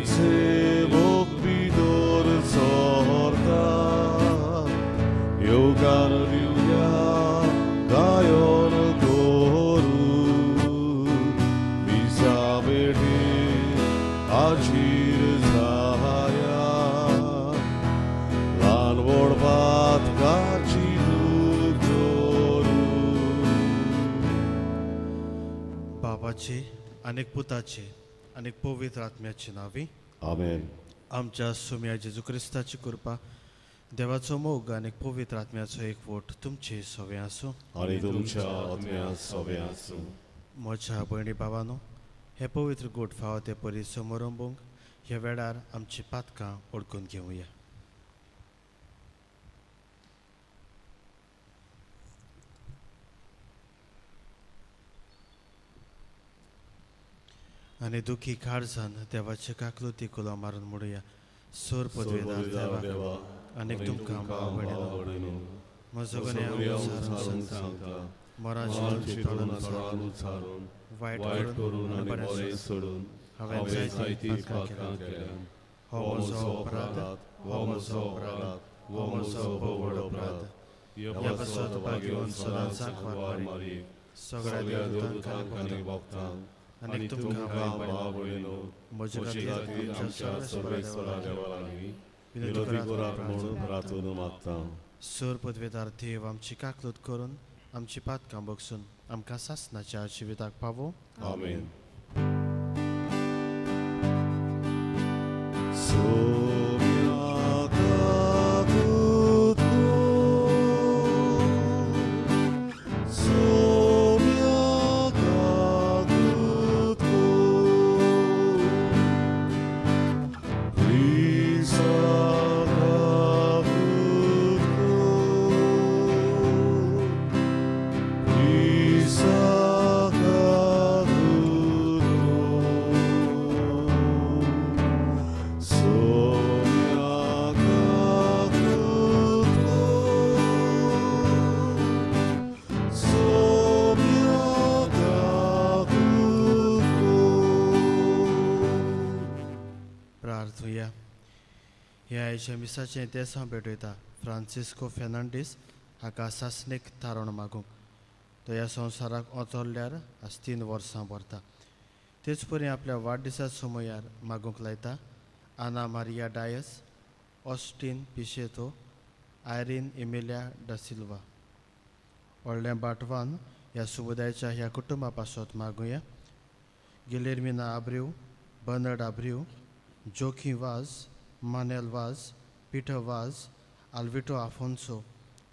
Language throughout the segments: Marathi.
Widzę Bóg sorta, Yogarliuya gayon goru, Misabedi ajir zahaya, lan borbat kachilu goru. बाबाचे अनेक पुताचे अनेक पवित्र आत्म्याची नावी. Amen. आमच्या सुम्या जेजू ख्रिस्ताची कृपा, देवाचो मोग अनेक पवित्र आत्म्याचो एक वोट तुमचे सवे आसूं. आणि तुमच्या आत्म्यात सवे आसूं. म्हज्या भयणी भावानो, हे पवित्र गोड फावो ते परी समोरंबूंक ह्या वेळार आमची पातकां ओळखून घेवया. आनी दुखी काळजान देवाचे काकलुती कुलो मारून म्हणुया. सोर पदवेदार देवा, अनेक तुमकां भाव भयणीनो, म्हजो गणे हांव सांगता, मोराची तळून उचारून वायट करून आनी बरें सोडून हांवें जायती पातकां केल्यात. हो म्हजो अपराध, हो म्हजो अपराध, हो म्हजो व्हड अपराध. ह्या पसत घेवन सदांच सांकवार मारी सगळ्या दुतांक आनी भक्तांक आनी तुमकां भाव भयणीनो, म्हजे खातीर आमच्या सर्वेस्परा देवालागीं विनंती करात म्हणून रातून मागता. सोर पदवेदार देव, आमची काकलूत करून आमची पातकां बगसून आमकां सासणाच्या जिविताक पावो. आमेन. प्रार्थुया. ह्या आयच्या मिसाचें देस हांव भेटयता फ्रांसिस्को फेर्नांडीस हाका सासणेक थारोवण मागूंक. तो ह्या संवसाराक ओंचोरल्यार आज 3 वर्सां भरता. तेच परी आपल्या वाडदिसा समयार मागूंक लायता आना Maria Dias, Osteen पिशेतो, Irene Imiliya डा सिल्वा. व्हडल्या बाटवान ह्या सुबुदायाच्या ह्या कुटुंबा पासत मागुया. गिलेर्मिना आब्रिव, बर्नर्ड आब्रिव, जोखी वाज, मानेल वाज, पीटर वाज, आल्विटो आफोन्सो,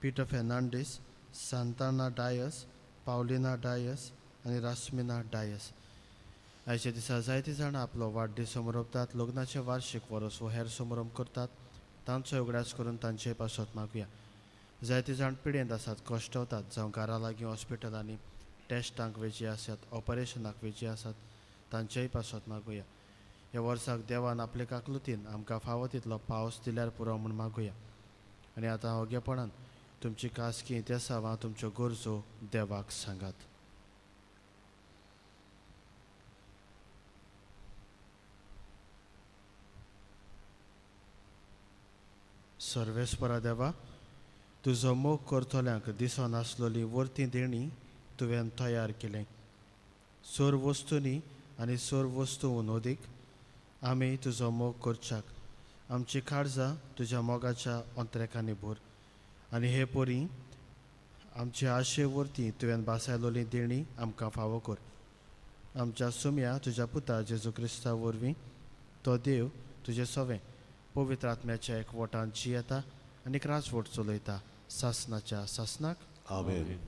पीटर फेर्नांडीस, सांताना डायस, पावलिना डायस आनी रास्मिना डायस. आयच्या दिसा जायतीं जाणां आपलो वाडदीस समोरपतात, लग्नाचे वार्षिक वरस वो हेर समारंभ करतात. तांचो उगडास करून तांचे पासत मागुया. जायतीं जाण पिडेंत आसात, कश्टवतात, जावं घरा लागीं हॉस्पिटलांनी टेस्टांक वेची आसात, ऑपरेशनाक वेची आसात, तांचेय पासत मागुया. ह्या वर्साक देवान आपले काकलुतीन आमकां फावो तितलो पावस दिल्यार पुरो म्हूण मागुया. आनी आतां ओगेपणान तुमची कासकी तेसां वा तुमच्यो गरजो देवाक सांगात. सर्वेस्परा देवा, तुजो मोग करतल्यांक दिसोन आसलोली वर्तीं देणी तुवें तयार केलें. सोर वस्तूंनी आनी सोर वस्तूंवन ओदीक आमी तुजो मोग करच्याक आमची काळजां तुज्या मोगाच्या अंतरेकांनी भर. आनी हे परी आमचे आशे वर्तीं तुवें बासायलोली देणी आमकां फावो कर. आमच्या सुम्या तुज्या पुता जेजू क्रिस्ता वरवीं तो देव तुजें सवें पवित्र आत्म्याच्या एकवटान जियेता आनी राजवट चलयता सासणाच्या सासणाक. आमेन.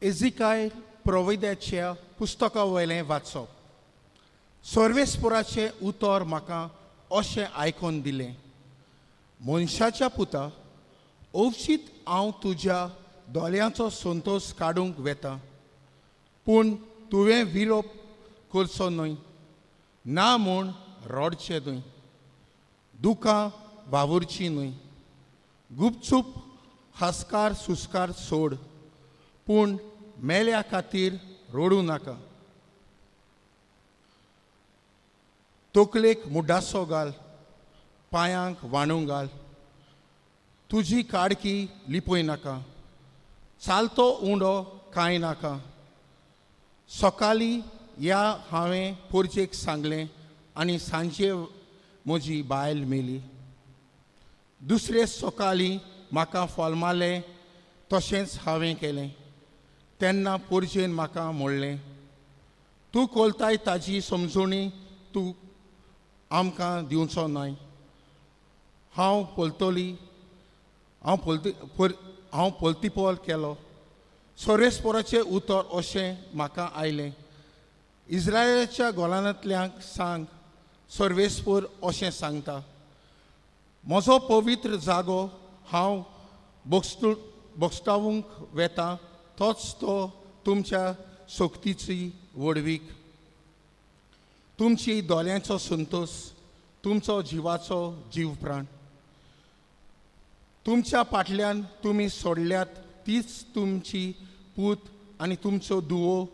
एजिकाय प्रोविद्याच्या पुस्तका वयलें वाचप. सर्वेस्पुराचें उतर म्हाका अशें आयकून दिलें. मनशाच्या पुता, अवचीत हांव तुज्या दोळ्यांचो संतोश काडूंक वेता, पूण तुवें विरोप करचो न्हय, ना म्हूण रडचें न्हय. दुखां वावुरची न्हय. गुपचूप हास्कार सुस्कार सोड, पूण मेल्या खातीर रोडू नाका. तोकलेक मुड्डासो घाल, पांयांक वाणू घाल. तुजी काडकी लिपोय नाका, चालतो उंडो कांय नाका. सकाळीं या हांवें पोरचेक सांगलें आनी सांजे म्हजी बायल मेली. दुसरे सकाळीं म्हाका फोल्मालें तशेंच हांवें केलें. तेन्ना पोरचेन म्हाका म्हणलें, तूं कोलताय ताजी समजुणी तूं आमकां दिवचो न्हय. हांव पोलतीपोल केलो. सोरेस्पोराचें उतर अशें म्हाका आयलें, इस्रायलाच्या गोलांतल्यांक सांग, सर्वेस्पोर अशें सांगता, म्हजो पवित्र जागो हांव बोगस्तावूंक वेता तोच तो तुमच्या सोक्तीची वडवीक. तुमची दोळ्यांचो संतोश, तुमचो जिवाचो जीव प्राण. तुमच्या फाटल्यान तुमी सोडल्यात तीच तुमची पूत आनी तुमचो दुवो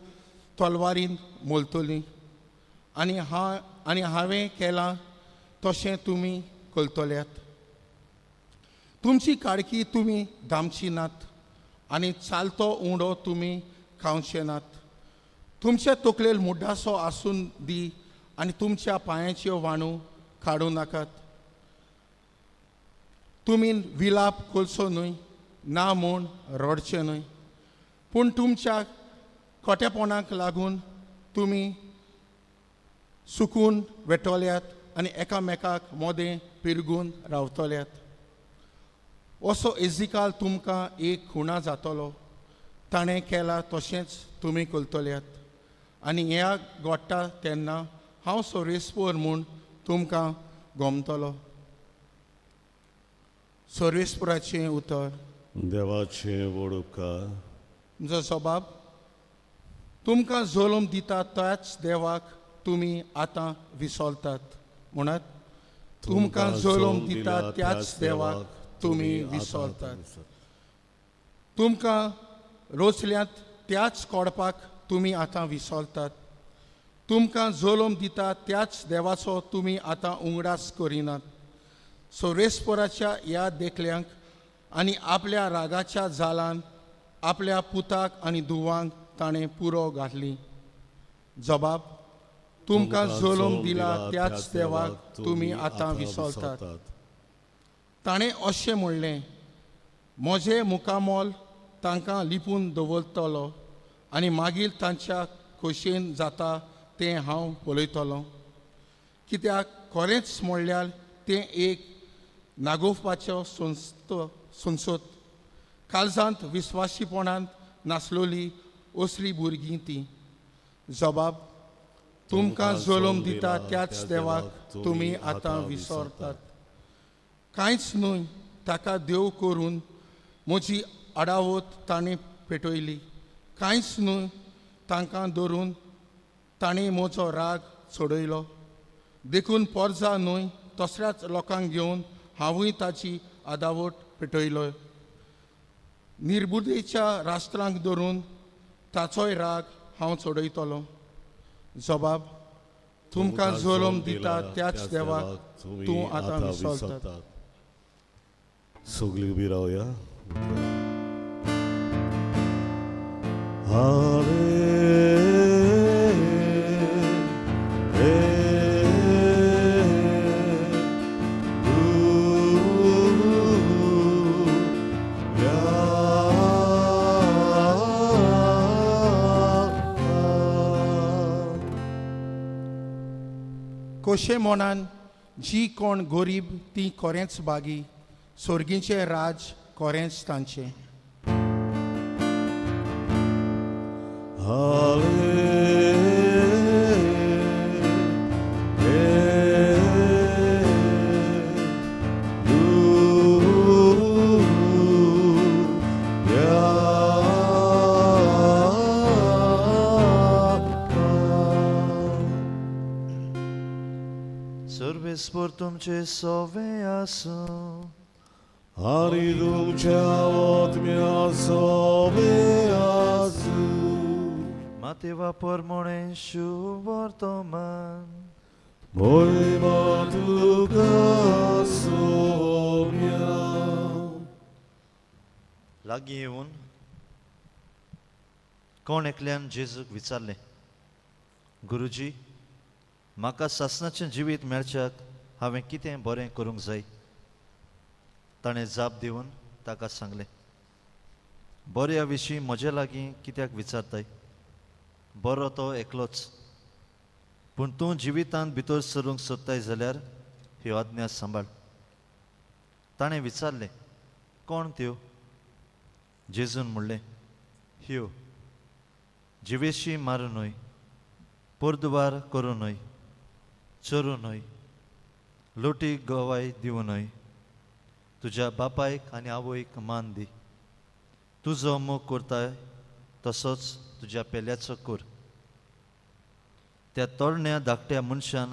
तलवारीन मोलतली. आनी हांवें केलां तशें तुमी करतल्यात. तुमची काडकी तुमी दामची नात आनी चालतो उंडो तुमी खावचे नात. तुमच्या तकलेर मुड्डासो आसून दी आनी तुमच्या पांयाच्यो वाणू काडूं नाकात. तुमी विलाप करचो न्हय, ना म्हूण रडचें न्हय. पूण तुमच्या खोटेपणाक लागून तुमी सुकून वेटोल्यात आनी एकामेकाक मोदें पिरगून रावतल्यात. असो एजिकाल तुमकां एक खुणा जातलो. ताणें केलां तशेंच तुमी करतल्यात. आनी ह्या घडटा तेन्ना हांव सोरेस्पोर म्हूण तुमकां गोमतलो. सोरेस्पोराचें उतर. देवाचें व्हड उपकार. म्हजो जबाब, तुमकां जोलम दिता त्याच देवाक तुमी आतां विसरतात. म्हणत, तुमकां जोलम दिता त्याच देवाक तुमी विसरतात. तुमकां रोचल्यांत त्याच कोडपाक तुमी आतां विसरतात. तुमकां जोलम दिता त्याच देवाचो तुमी आतां उगडास करिनात. सोरेस्पोराच्या ह्या देखल्यांक आनी आपल्या रागाच्या जालान आपल्या पुताक आनी धुवांक ताणें पुरो घातली. जबाब, तुमकां जोलम दिला त्याच देवाक तुमी आतां विसरतात. ताणें अशें म्हणलें, म्हजें मुखामोल तांकां लिपून दवरतलो आनी मागीर तांच्या खोशेन जाता तें हांव पळयतलों. कित्याक खरेंच म्हणल्यार तें एक नागोवपाचो संसद. काळजांत विस्वासीपणान नासलोली असली भुरगीं तीं. जबाब, तुमकां जोलम दिता त्याच देवाक तुमी आतां विसरतात. कांयच न्हय ताका देव करून म्हजी आडावत ताणें पेटयली. कांयच न्हय तांकां धरून ताणें म्हजो राग सोडयलो. देखून पोरजा न्हय तसल्याच लोकांक घेवन हांवूय ताची आदावट पेटयलो. निर्बुदेच्या राष्ट्रांक धरून ताचोय राग हांव सोडयतलों. जबाब, तुमकां जोलम दिता त्याच देवाक तूं आतां विसरतात. सगळीं उबी रावया. कोशे मोनान जी कोण गरीब ती खरेंच बागी, सोर्गीचें राज खरेंच तांचें. परस्पर तुमचे सोवे आसूं Ani तुमच्या आत्म्या सोबे आसूं. Mateva pormone शुभ वर्तमान Moima तुका सोम्या. लागीं येवन कोण एकल्यान जेजूक विचारलें, गुरुजी, म्हाका सासणाचें जिवीत मेळच्याक हांवें कितें बरें करूंक जाय? ताणें जाप दिवन ताका सांगलें, बऱ्या विशीं म्हजे लागीं कित्याक विचारताय? बरो तो एकलोच, पूण तूं जिवितांत भितर सरूंक सोदताय जाल्यार ह्यो आज्ञा सांबाळ. ताणें विचारलें, कोण त्यो? जेजून म्हणलें, ह्यो, जिवेशी मारूं न्हय, पोरदुबार करूं न्हय, चोरूं न्हय, लोटीक गोवाय दिवं न्हय, तुज्या बापायक आनी आवयक मान दी, तूं जो मोग करताय तसोच तुज्या पेल्याचो कर. त्या तोरण्या धाकट्या मनशान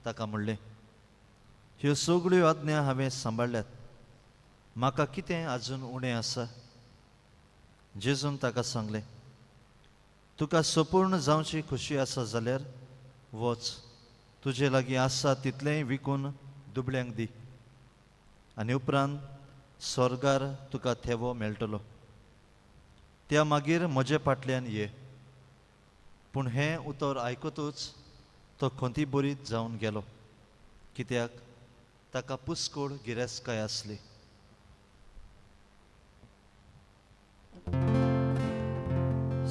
ताका म्हणलें, ह्यो सगळ्यो आज्ञा हांवें सांबाळल्यात, म्हाका कितें आजून उणें आसा? जेजून ताका सांगलें, तुका संपूर्ण जावची खुशी आसा जाल्यार वच, तुजे लागीं आसा तितलेंय विकून दुबळ्यांक दी, आनी उपरांत स्वर्गार तुका थेवो मेळटलो. त्या मागीर म्हजे फाटल्यान ये. पूण हें उतर आयकतूच तो खोंती बोरीत जावन गेलो, कित्याक ताका पुस्कोळ गिरेस्तकाय आसली.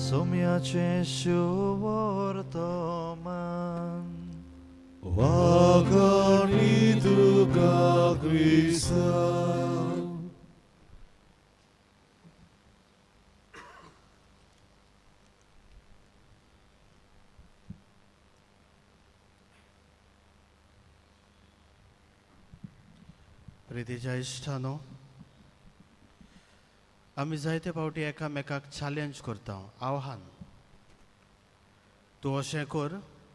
सोम्याचें शुभ वर्तमान वागणी तुका क्रिस्ता. प्रितीच्या इश्टानो, आमी जायते फावटी एकामेकाक चॅलेंज करता, आव्हान. तूं अशें कर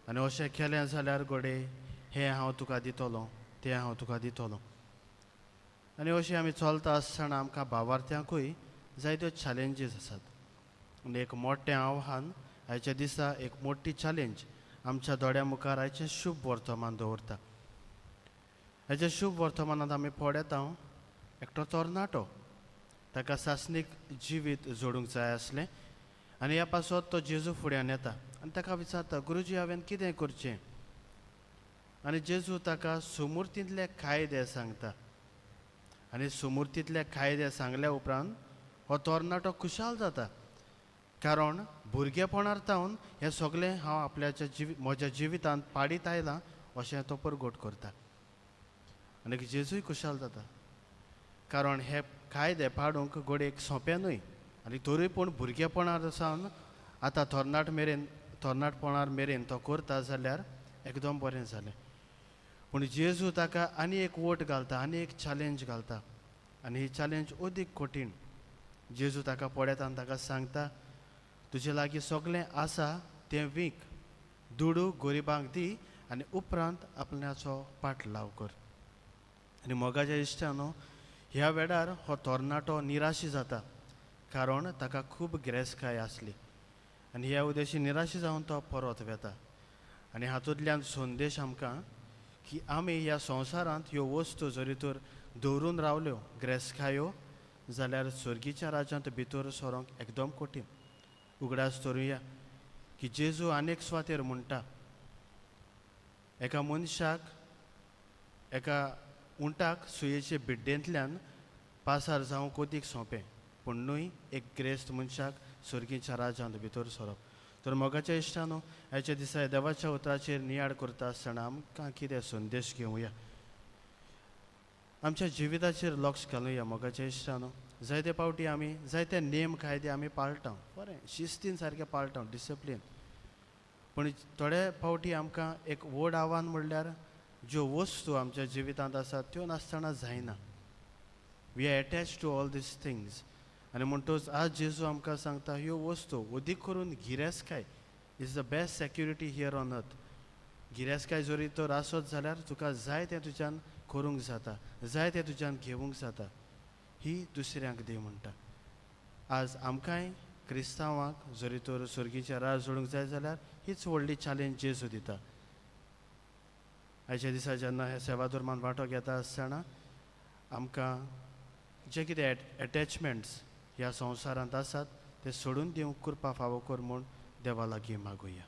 आनी अशें केलें जाल्यार घोडे हें हांव तुका दितलो, तें हांव तुका दितलो. आनी अशें आमी चलता आसतना आमकां भावार्थ्यांकूय जायत्यो चॅलेंजीस आसात. आनी एक मोठें आव्हान आयच्या दिसा, एक मोठी चॅलेंज आमच्या दोळ्या मुखार आयचें शुभ वर्तमान दवरता. हेच्या शुभ वर्तमानांत आमी पळयता एकटो तरणाटो, ताका सासणीक जिवीत जोडूंक जाय आसलें, आनी ह्या पासत तो जेजू फुड्यान येता आनी ताका विचारता, गुरुजी हांवें कितें करचें? आनी जेजू ताका सुमूर्तींतले कायदे सांगता. आनी सुमूर्तींतले कायदे सांगल्या उपरांत हो तरणाटो खुशाल जाता, कारण भुरगेपणार तावन हें सगळें हांव आपल्याच्या म्हज्या जिवितांत पाडीत आयलां अशें तो परगट करता. आनी जेजूय खुशाल जाता, कारण हे कायदे पाडूंक घोडेक सोंपें न्हय. आनी तरी पूण भुरगेपणार सावन आतां तरणाटपणार मेरेन तो करता जाल्यार एकदम बरें जालें. पूण जेजू ताका आनी एक वोट घालता, आनी एक चॅलेंज घालता, आनी ही चॅलेंज अदीक कठीण. जेजू ताका पळयता आनी ताका सांगता, तुजे लागीं सगळें आसा तें वीक, दुडू गरिबांक दी आनी उपरांत आपल्याचो पाट लाव कर. आनी मोगाच्या इश्टानो, ह्या वेळार हो तरणाटो निराशी जाता, कारण ताका खूब गिरेस्तकाय आसली. आनी ह्या उद्देशी निराशी जावन तो परत वेता. आनी हातूंतल्यान संदेश आमकां की आमी ह्या संवसारांत ह्यो वस्तू जरी तर दवरून रावल्यो गिरेस्तकायो जाल्यार स्वर्गीच्या राज्यांत भितर सरोंक एकदम कठीण. उगडास धरुया की जेजू आनेक सुवातेर म्हणटा, एका मनशाक एका उंटाक सुयेचे बिड्डेंतल्यान पासार जावंक अदीक सोंपें, पूण न्हय एक गिरेस्त मनशाक स्वर्गीच्या राज्यांत भितर सरप. तर मोगाच्या इश्टानो, ह्याच्या दिसा देवाच्या उतराचेर नियाळ करता आसतना आमकां कितें संदेश घेवया, आमच्या जिविताचेर लक्ष घालुया. मोगाच्या इश्टानो, जायते फावटी आमी जायते नेम कायदे आमी पाळटा, बरें शिस्तीन सारकें पाळटा, डिसिप्लीन. पूण थोडे फावटी आमकां एक व्हड आव्हान म्हणल्यार ज्यो वस्तू आमच्या जिवितांत आसात त्यो नासतना जायना. We are attach to all these things. आनी म्हणटच आज जेजू आमकां सांगता, ह्यो वस्तू अदीक करून गिरेस्तकाय is the best security here on earth. गिरेस्ताय जोरी तो आसत जाल्यार तुका जाय तें तुज्यान करूंक जाता, जाय तें तुज्यान घेवंक जाता. ही दुसऱ्यांक दी म्हणटा. आज आमकांय क्रिस्तांवांक जरी तर सुर्गीचें राज जोडूंक जाय जाल्यार हीच व्हडली चॅलेंज जेजू दिता. आयच्या दिसा जेन्ना हे सेवा धर्मान वांटो घेता आसतना आमकां जे कितें एटॅचमेंट्स ह्या संवसारांत आसात ते सोडून दिवंक कृपा फावो कर म्हूण देवा लागीं मागुया.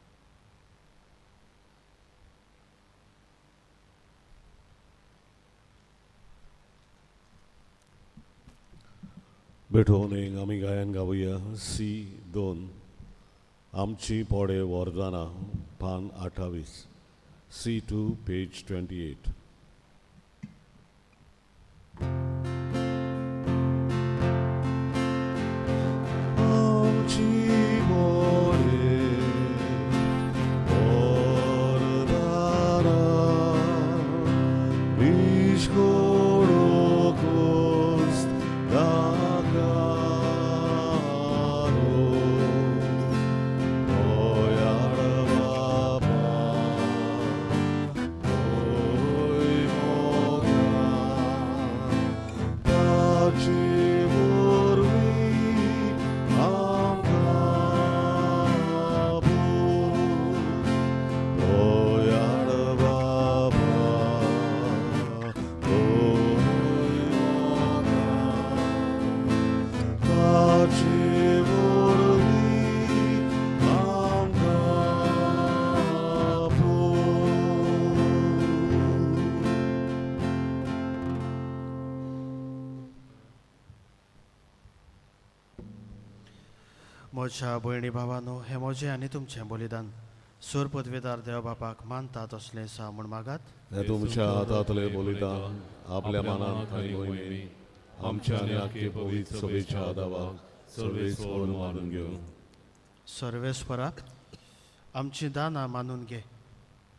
बेठोवनीक आमी गायन गावुया C2 आमची पोडे वर्धाना पान 28 C2 पेज 28. म्हज्या भयणी भावांनो, हें म्हजें आनी तुमचें बलिदान सूर पदवेदार देव बापाक मानता तसलें सा म्हूण मागात. हे तुमच्या हातांतले बलिदान आपल्या मनांत आनी मोहिमेनी आमच्या आनी आख्खे पवित्र सभेच्या आदावाक सर्वेस्वर मानून घेवन सर्वेस्परा आमची दानां मानून घे.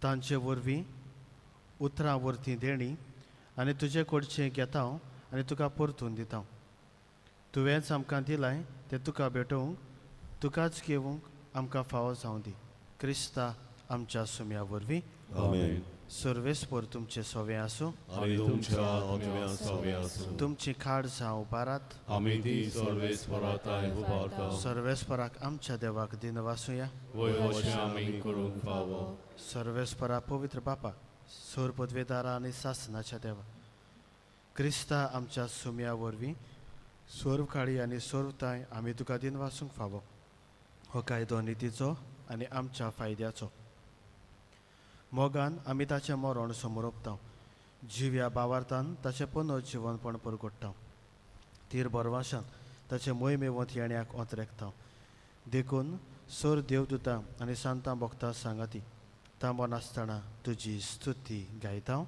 तांचे वरवीं उतरां वरतीं देणी आनी तुजे कडचें घेता आनी तुका परतून दिता. तुवेंच आमकां दिलाय तें तुका भेटोवंक, तुकाच घेवंक आमकां फावो जावं दी. क्रिस्ता आमच्या सुम्या वरवीं. आमेन. सर्वेस्पर तुमचें सवें आसूं. आनी तुमच्या आत्म्या सवें आसूं. तुमची खाड जावं उबारात. आमी ती सर्वेस्पराताय उबारता. सर्वेस्पराक आमच्या देवाक दिन वासुया. वयवशें आमी करूंक फावो. सर्वेस्परा पवित्र बापा, सोर पदवेदारा आनी सासनाच्या देवा, क्रिस्ता आमच्या सुम्या वरवीं सोर्व काळी आनी सोर्वताय आमी तुका दिन वासूंक फावो. हो कायदो नितीचो आनी आमच्या फायद्याचो. मोगान आमी ताचें मरण समोर ओंपता. जिव्या भावार्थान ताचें पुनर्जिवनपण परगट्टा. तीर बरवाशान ताचे मोहिमेवंत येण्याक ओंतरेकता. देखून सोर देवदूतां आनी सांतां भोगता सांगाती तांबोन आसतना तुजी स्तुती गायता.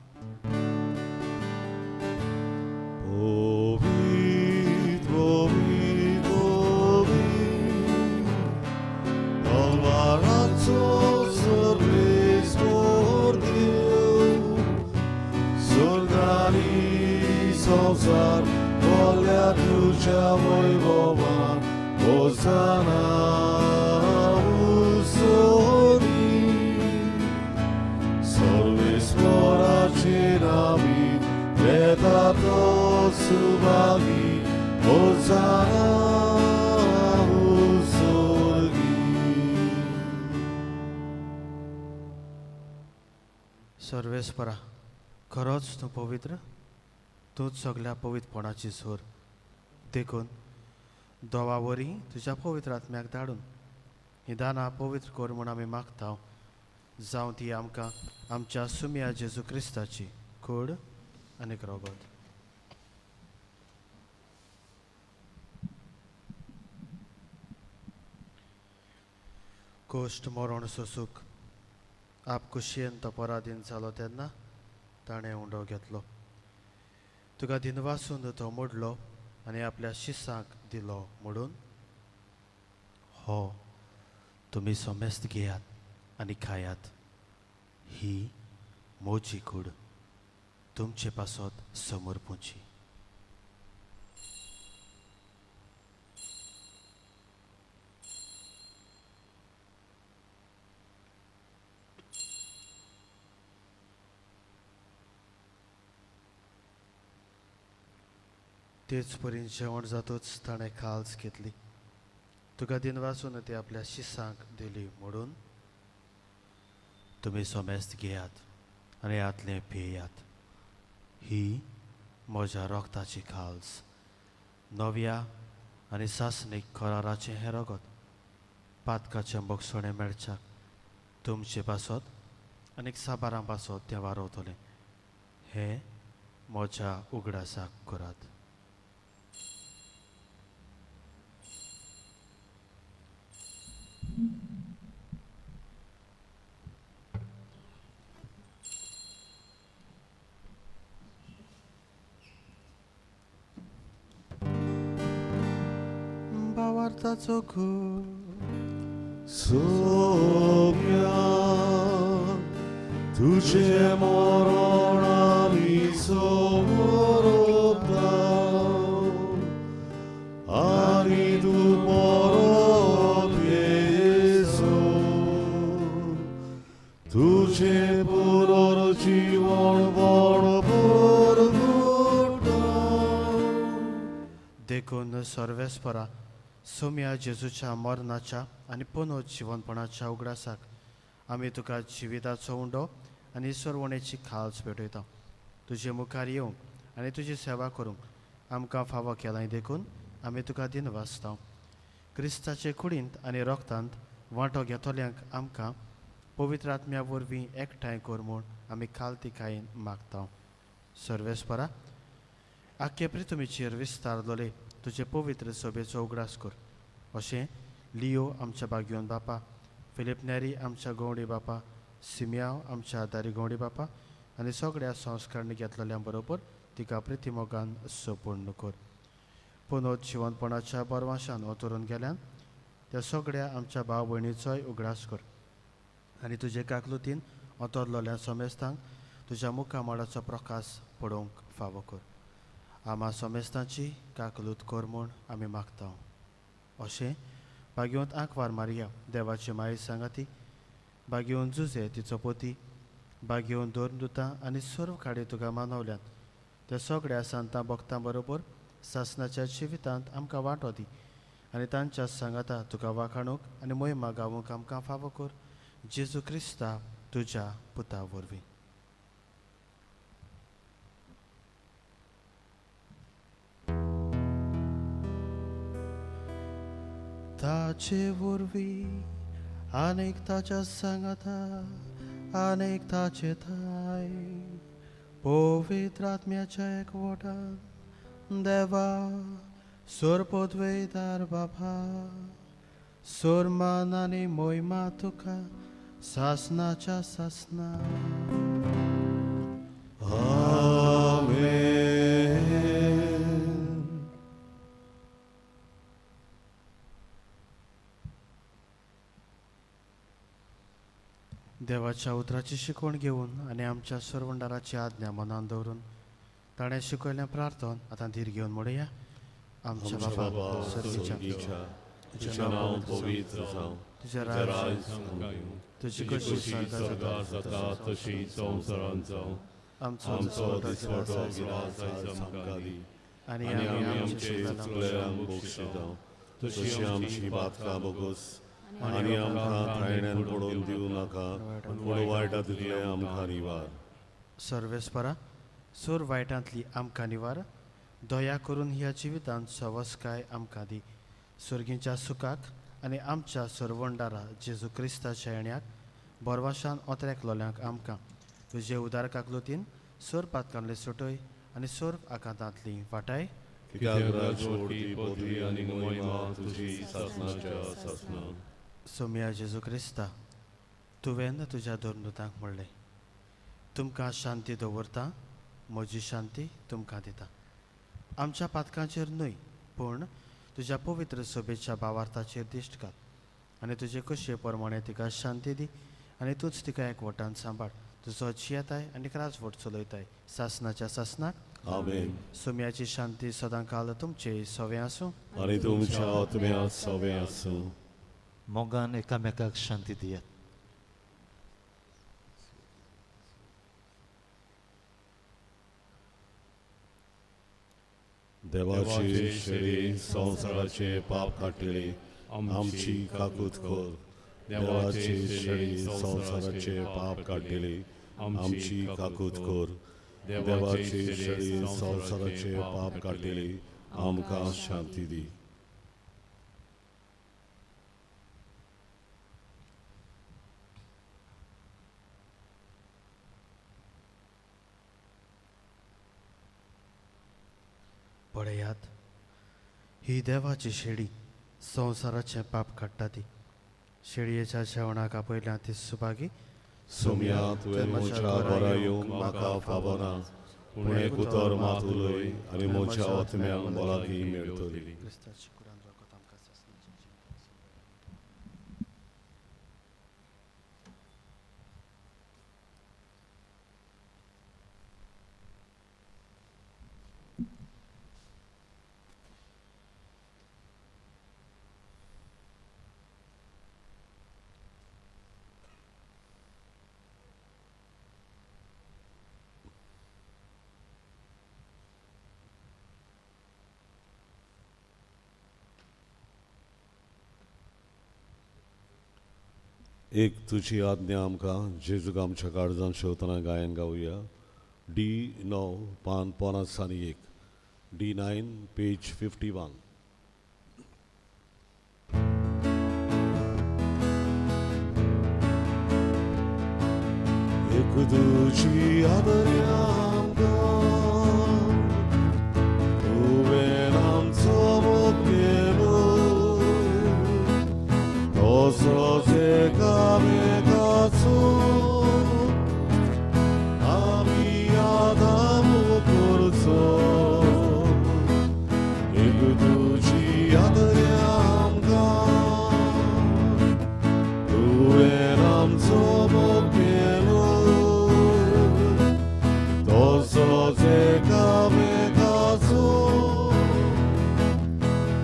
Sonzar, volia ducea voi vova, Hosanna, usoni, solvis moracinavi, letato subagi, Hosanna, usoni. सर्वेस्परा, खरोच तूं पवित्र, तूंच सगळ्या पवित्रपणाची सोर. देखून दोवा वरी तुज्या पवित्र आत्म्याक धाडून ही दानां पवित्र कर म्हूण आमी मागता. जावं ती आमकां आमच्या सुम्या जेजू क्रिस्ताची कूड आनी रोगोत. कोश्ट मरण सोसूंक आपकुशीन तो पराधीन जालो तेन्ना ताणें उंडो घेतलो. तुका दिनवासून तो मोडलो आनी आपल्या शिसांक दिलो म्हणून हो तुमी सोमेस्त घेयात आनी खायात. ही मोजी कूड तुमचे पासत समोर पोची. तेच परीन जेवण जातूच ताणें खाल्स घेतली. तुका दिन वाचून ती आपल्या शिसांक दिली म्हणून तुमी सोमेस्त घेयात आनी यातलें पियेयात. ही म्हज्या रोगताची खाल्स, नव्या आनी सासणीक कराराचें हें रगत. पातकाचें मोगसणें मेळच्याक तुमचे पासत आनीक साबारां पासत तें वारवतलें. हें म्हज्या उगडासाक करात. भावार्थाचो खूब सोम्या तुझे मरण आमी समोरता आनी तू परत येसो तुझे पुनर्जीवन देखून सर्वेस्परा सोम्या जेजूच्या मरणाच्या आनी पुनर्जीवनपणाच्या उगडासाक आमी तुका जिविताचो उंडो आनी सरवणेची खाल्स भेटयता. तुजे मुखार येवंक आनी तुजी सेवा करूंक आमकां फावो केलां देखून आमी तुका दिन वाचता. क्रिस्ताचे कुडींत आनी रोगतांत वांटो घेतल्यांक आमकां पवित्र आत्म्या वरवीं एकठांय कर म्हूण आमी खालतिकायेन मागता. सर्वेस्परा आख्खे प्रितुमेचेर विस्तारलोले तुजे पवित्र सभेचो उगडास कर. अशें लियो आमच्या बागयोन बापा, फिलिप नेरी आमच्या गवंडी बापा, सिमियाव आमच्या आदारी गवंडी बापा आनी सगळ्या संस्कारणी घेतलेल्या बरोबर तिका प्रितिमोगान सोपूर्ण कर. पुनर्जीवनपणाच्या परवाशान ओतरून गेल्यान त्या सगळ्या आमच्या भाव भयणीचोय उगडास कर. आनी तुजे काकलुतीन ओतरलोल्या सोमेस्तांक तुज्या मुखामळाचो प्रकाश पडोवंक फावो कर. आमा सोमेस्तांची काकलूत कर म्हूण आमी मागता. अशें बागयोंत आंकवार मारिया देवाची माई सांगाती, बागयोन जुजे तिचो पोती, बागयोन दोरदुतां आनी सर्व काडी तुका मानवल्यान त्या सगळ्या संतां भक्तां बरोबर सासणाच्या जिवितांत आमकां वांटो दी आनी तांच्या सांगाता तुका वाखाणूक आनी मोहिमा गावूंक आमकां फावो कर. जेजू क्रिस्ता तुज्या पुता वरवीं. ताचे वरवीं आनीक ताच्या सांगाता आनीक ताचे थाय पवित्र आत्म्याच्या एकवटान देवा सोरपोद्वेदार बाबा सोरमान आनी मोहिमा तुका सासनाच्या सासना. देवाच्या उतराची शिकवण घेवन आनी आमच्या सरवंडाराची आज्ञा मनान दवरून ताणें शिकयलें प्रार्थन आतां धीर घेवन म्हणुया. आमच्या बाबा सर्गीच्या तुझें नांव पवित्र जावं, तुजें तुजें राज राज हांगा येवं, तुजी तुजी कशी कशी स्वर्गात स्वर्गात जाता तशी संवसारांत जावं. आमचो दिसपटो गिरास आयज आमकां दी आनी आनी आमी आमचे आमचे चुकलेल्यांक बक्षिता तशी आमची बातकां बोगोस आनी आमकां थायण्यान पडोवन दिवं नाका पूण वायटांतले आमकां निवार. सर्वेस्परा सूर वायटांतली आमकां निवार. दया करून ह्या जिवितांत सवस्काय आमकां दी. सुर्गीच्या सुखाक आनी आमच्या सरवंडारा जेजू क्रिस्ताच्या येण्याक बरवाशान ओतऱ्याक लोल्यांक आमकां तुजे उदार काकलुतीन सोर पातकांतले सुटय आनी सोर आकांतांतली वाटाय. कित्याक राजवटी पोत्री आनी मोहिमा तुजी सासणाच्या सासना. सोम्या जेजू क्रिस्ता तुवें तुज्या दोरदुतांक म्हणलें तुमकां शांती दवरता, म्हजी शांती तुमकां दिता. आमच्या पातकांचेर न्हय पूण तुज्या पवित्र सभेच्या भावार्थाचेर दिश्ट घाल आनी तुजे कशे प्रमाणे तिका शांती दी आनी तूंच तिका एकवटान सांबाळ. तुजो जियेताय आनी राजवट चलयताय सासणाच्या सासनाक. आमेन. सोम्याची शांती सदां काल तुमचे सवें आसूं आनी तुमच्या आत्म्यात सवें आसूं. मोगान एकामेकाक शांती दियात. देवाची शेळी संसाराचे पाप काटिले आमची काकूत खोल देवाची शेळी संसाराचे पाप काटिले आमची काकूत खोर देवाची शेळी संसाराचे पाप काटिले आमकां शांती दी. पळयात, ही देवाची शेळी संवसाराचें पाप काडटा ती. शेळयेच्या जेवणाक आपयल्या ती सुभागी. सुम्या तुवें म्हज्या बरा येवंक म्हाका फावो ना, पूण एक उतर मात उलय आनी म्हज्या आत्म्यांक भलायकी मेळटली. क्रिस्ताची कुरान रगत आमकां सासणाचें जिवीत. एक तुजी आज्ञा आमकां जेजूक आमच्या काळजान शेवतना गायन गावया. D9 पान 51. D9 page 51. एक तुजी आज्ञा आमकां तुवें आमचो मोग केलो तसोच एकामेकाचो आमी आदार करचो. एक तुजी आज्ञा आमकां तुवें आमचो मोग केलो तसोच एकामेकाचो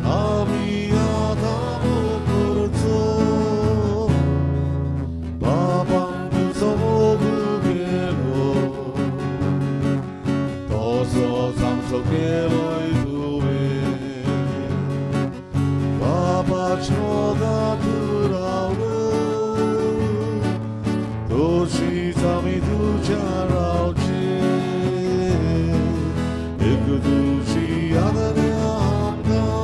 आमी आदार करचो. बाबांक तुजो मोग केलो तसोच आमचो केलोय तुवें. बाबाच्या मोगांत रावलो तशींच आमी तुज्या रावचे. एक तुजी आज्ञा आमकां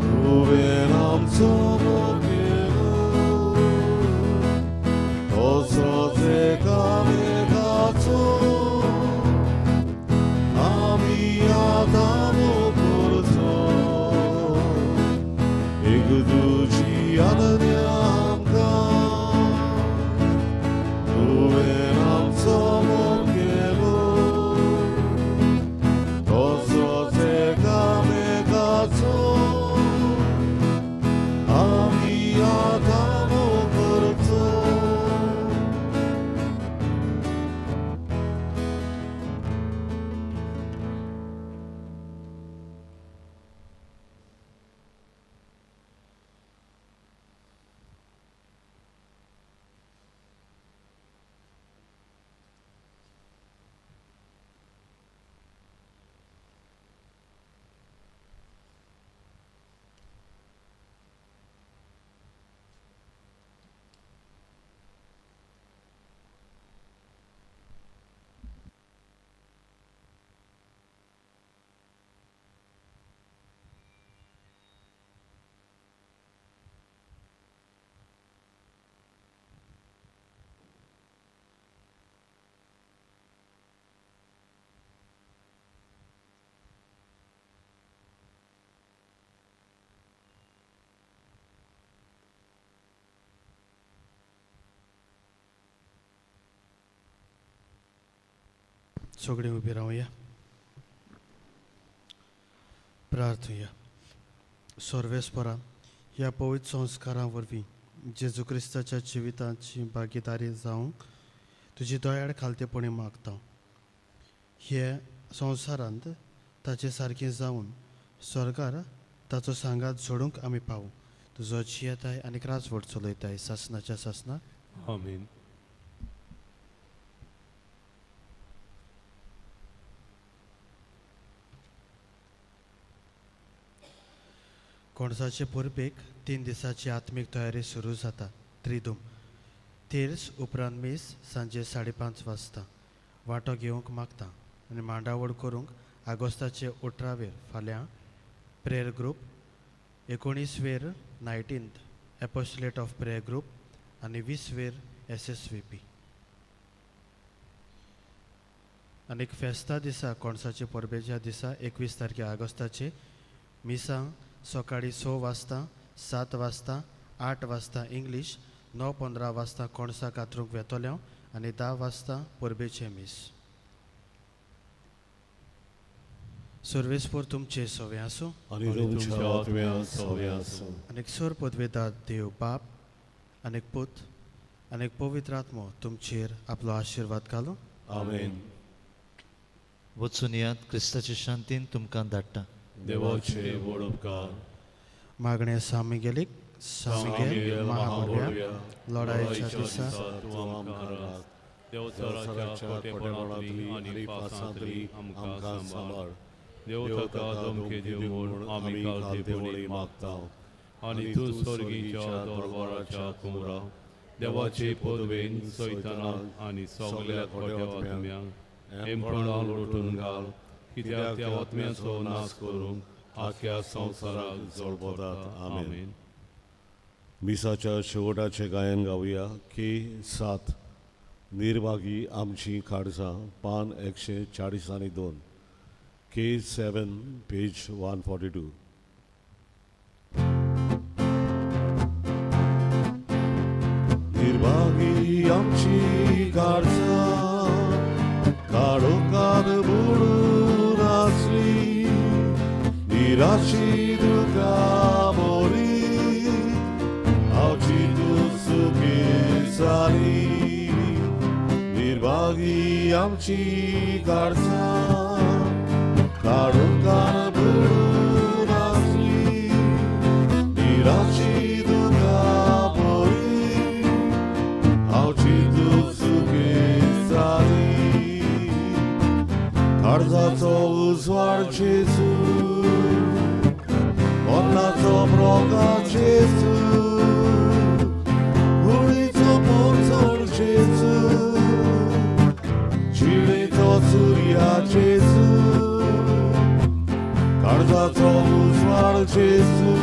तुवें आमचो मोग केलो तसोच एकामेकाचो आमी आदार करचो. एक तुजी आज्ञा आमकां तुवें आमचो मोग केलो तसोच एकामेकाचो आमी आदार करचो. सगळीं उबी रावया. प्रार्थुया. सर्वेस्परा, ह्या पवित्र संस्कारां वरवीं जेजू क्रिस्ताच्या जिविताची भागीदारी जावंक तुजी दयाळ खालतेपणी मागता. हे संवसारांत ताचे सारकें जावन स्वर्गार ताचो सांगात जोडूंक आमी पावूं. तुजो जियेताय आनी राजवट चलयताय सासणाच्या सासना. आमीन. कोणसाचे पुर्बेक 3 दिसाची आत्मीक तयारी सुरू जाता त्रिधूम तेर्स उपरांत मीस सांजे 5:30 वाजता वांटो घेवंक मागता आनी मांडावळ करूंक आगोस्ताचे 18 फाल्यां prayer group 19 19th apostolate of prayer group आनी 20 SSVP. आनीक फेस्ता दिसा कोणसाचे परबेच्या दिसा 21 तारखे आगोस्ताचे मिसां सकाळी 6 वाजता 7 वाजता 8 वाजता इंग्लीश 9:15 वाजता कोणसा कातरूंक वेतोल्या आनी 10 वाजता परबेचे मीस. सर्वेस्पोर तुमचे सोवे आसूं आनी तुमच्या आत्म्या सोवे आसूं. आनीक सोर पदवेदार देव बाप आनीक पूत आनीक पवित्र आत्मो तुमचेर आपलो आशिर्वाद घालूं. आमेन. वचून यात क्रिस्ताचे शांतीन तुमकां धाडटा. देवाचे व्हड उपकार. मागणे सामिगेलीक सामिगेल महाबोलव्या लढायेच्या दिसा तूं आमकां राख. देवचाराच्या खोटेपणांतली आनी पासांतली आमकां सांबाळ. देवताका धमकी दिवं म्हूण आमी काल देवळी मागता. आनी तूं स्वर्गीच्या दरबाराच्या कुमरा देवाचे पदवेन सैतानाक आनी सगल्या खोट्या आत्म्यांक हेंपणां लोटून घाल. कित्याक त्या आत्म्याचो नाश करूंक आख्या संवसाराक जळपतात. आमेन. मिसाच्या शेवटाचे गायन गावया के 7 निर्भागी आमची खाडसां पान 142 के 7 पेज 142. निर्भागी आमची खाडसां काळोखांत बुडून आसली निराशी दुकां मोरी हांवची तूं सुखी जाली. निर्भागी आमची खाडसां काळोखांत बुडून आसली निराशी दुकां मोरी हांवची तूं सुखी जाली. काळजाचो उजवाड जेजू मोन्नाचो म्रोगा जेजू गुळीचो पोरचोर जेजू चिळेचो सुर्या जेजू काळजाचो उजवाड जेजू